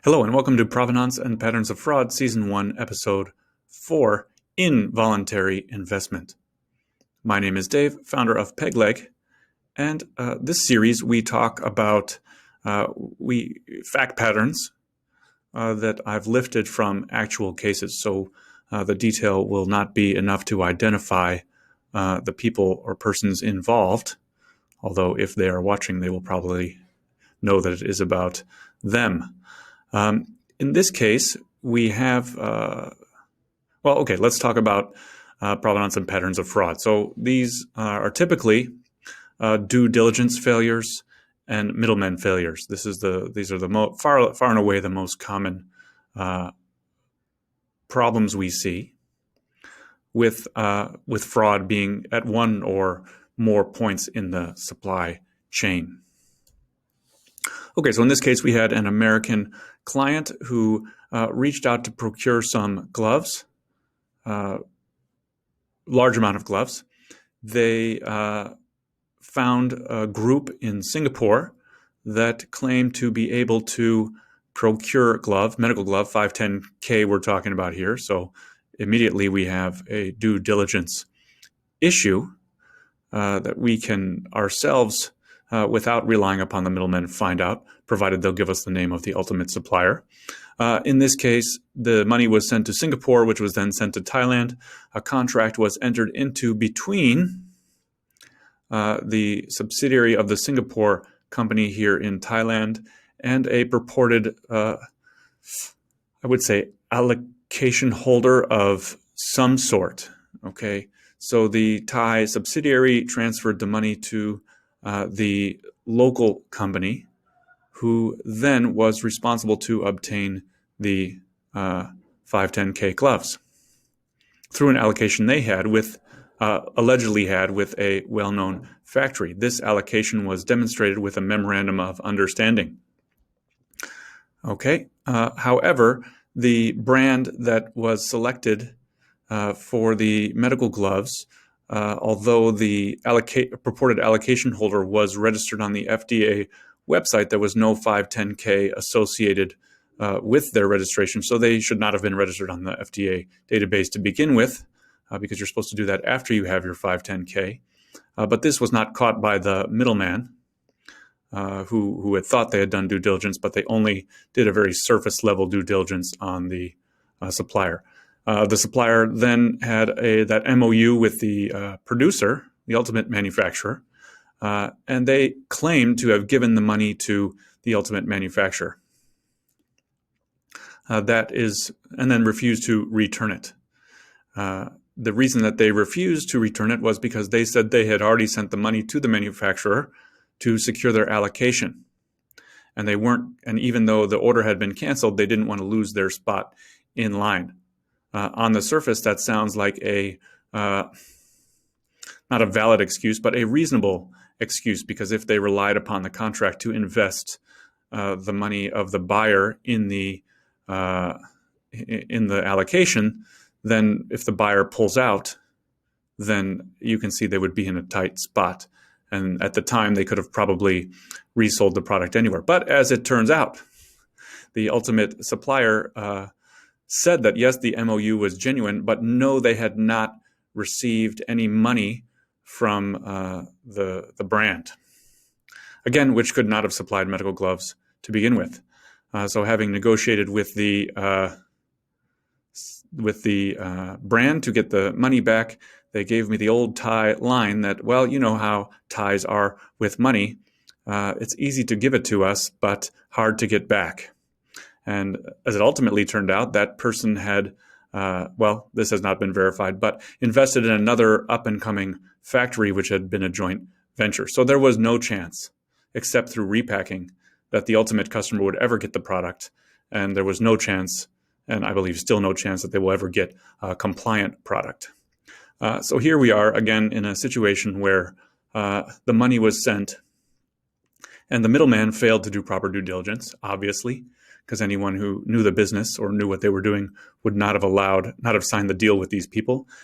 Hello and welcome to Provenance and Patterns of Fraud, Season 1, Episode 4, Involuntary Investment. My name is Dave, founder of PegLeg, and this series we talk about fact patterns that I've lifted from actual cases. So the detail will not be enough to identify the people or persons involved, although if they are watching, they will probably know that it is about them. In this case, we have, let's talk about provenance and patterns of fraud. So these are typically due diligence failures and middlemen failures. These are the far and away the most common problems we see with fraud being at one or more points in the supply chain. Okay, so in this case, we had an American client who reached out to procure some gloves, large amount of gloves. They found a group in Singapore that claimed to be able to procure medical glove, 510K we're talking about here. So immediately we have a due diligence issue that we can ourselves without relying upon the middlemen, find out, provided they'll give us the name of the ultimate supplier. In this case, the money was sent to Singapore, which was then sent to Thailand. A contract was entered into between the subsidiary of the Singapore company here in Thailand and a purported, I would say, allocation holder of some sort. Okay, so the Thai subsidiary transferred the money to the local company, who then was responsible to obtain the 510K gloves through an allocation they had allegedly had with a well-known factory. This allocation was demonstrated with a memorandum of understanding. Okay, however, the brand that was selected for the medical gloves, although the purported allocation holder was registered on the FDA website, there was no 510K associated with their registration, so they should not have been registered on the FDA database to begin with, because you're supposed to do that after you have your 510K. But this was not caught by the middleman, who had thought they had done due diligence, but they only did a very surface-level due diligence on the supplier. The supplier then had that MOU with the producer, the ultimate manufacturer, and they claimed to have given the money to the ultimate manufacturer. And then refused to return it. The reason that they refused to return it was because they said they had already sent the money to the manufacturer to secure their allocation. And even though the order had been canceled, they didn't want to lose their spot in line. On the surface, that sounds like not a valid excuse, but a reasonable excuse, because if they relied upon the contract to invest the money of the buyer in the allocation, then if the buyer pulls out, then you can see they would be in a tight spot. And at the time, they could have probably resold the product anywhere. But as it turns out, the ultimate supplier said that, yes, the MOU was genuine, but no, they had not received any money from the brand, again, which could not have supplied medical gloves to begin with. So having negotiated with the brand to get the money back, they gave me the old Thai line that, well, you know how Thais are with money. It's easy to give it to us, but hard to get back. And as it ultimately turned out, that person had, this has not been verified, but invested in another up-and-coming factory, which had been a joint venture. So there was no chance, except through repacking, that the ultimate customer would ever get the product. And there was no chance, and I believe still no chance, that they will ever get a compliant product. So here we are again in a situation where the money was sent and the middleman failed to do proper due diligence, obviously, because anyone who knew the business or knew what they were doing would not have signed the deal with these people.